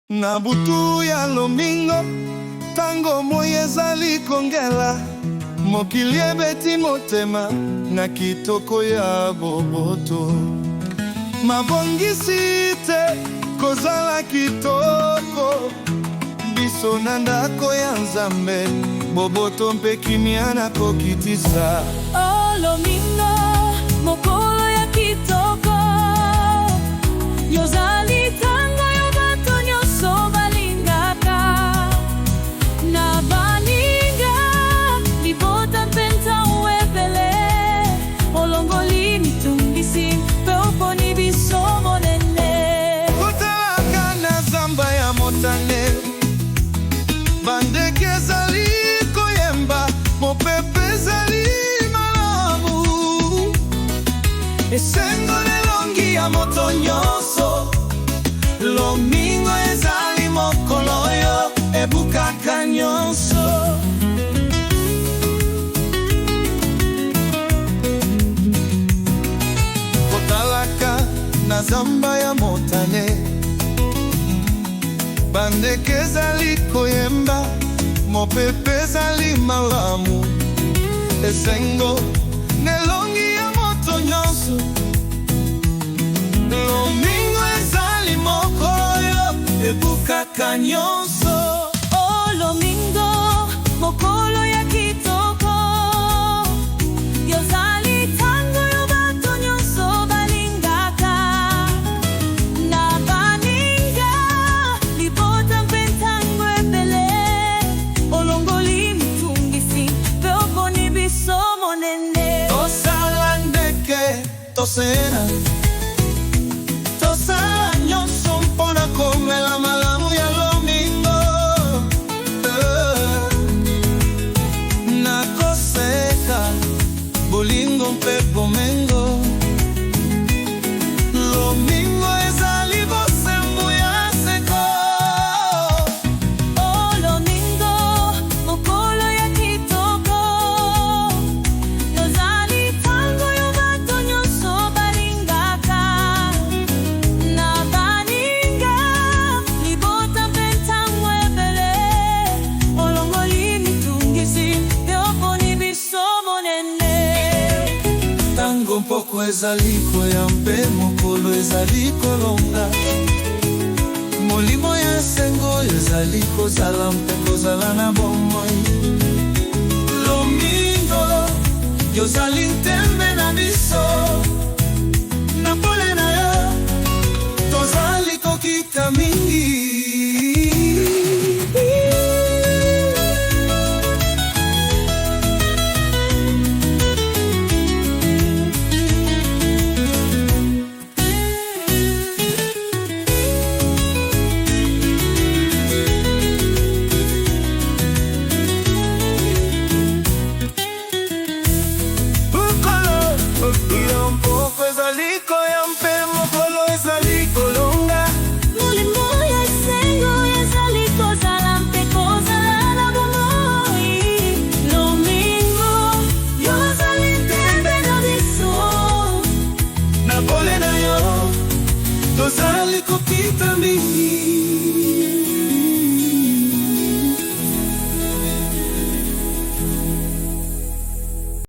Na butu ya lomingo tango moye ezali kongela mokili ebeti motema na kitoko ya boboto mabongisi te kozala kitoko biso na ndako ya Nzambe boboto mpe kimia na kokitisa. Oh lomingo mokolo ya kitoko yozali tango yo bato nyonso balingaka na baninga libota mpenta uebele olongoli mitungisi mpe oponi biso monene kotalaka na zamba ya motane bandeke ezali koyemba mopepe ezali malamu esengo nelongi ya moto nyonso lomingo ezali mokolo oyo ebukaka nyonso kotalaka na zamba ya motane bandeke ezali koyemba mopepe ezali malamu esengo nelongi ya moto nyonso lomingo ezali mokolo oyo ebukaka nyonso. Oh lomingo mokolo ya kitoko yozali tango yo bato nyonso balingaka na baninga libota mpe ntango ebele olongoli mitungisi mpe oponi biso monene tosala ndeke tosena tosala nyonso mpona komela malamu ya lomingo nakoseka bolingo mpe bomengo lomingo ezali bosembo ya seko. Oh lomingo mokolo ya kitoko yozali tango yo bato nyonso balingaka na baninga libota mpe ntango ebele olongoli mitungisi mpe oponi biso monene Tango mpoko ezali koya mpe mokolo ezali kolonga molimo ya sengo ezali kozala mpe kozala na bomoi lomingo yozali ntembe na biso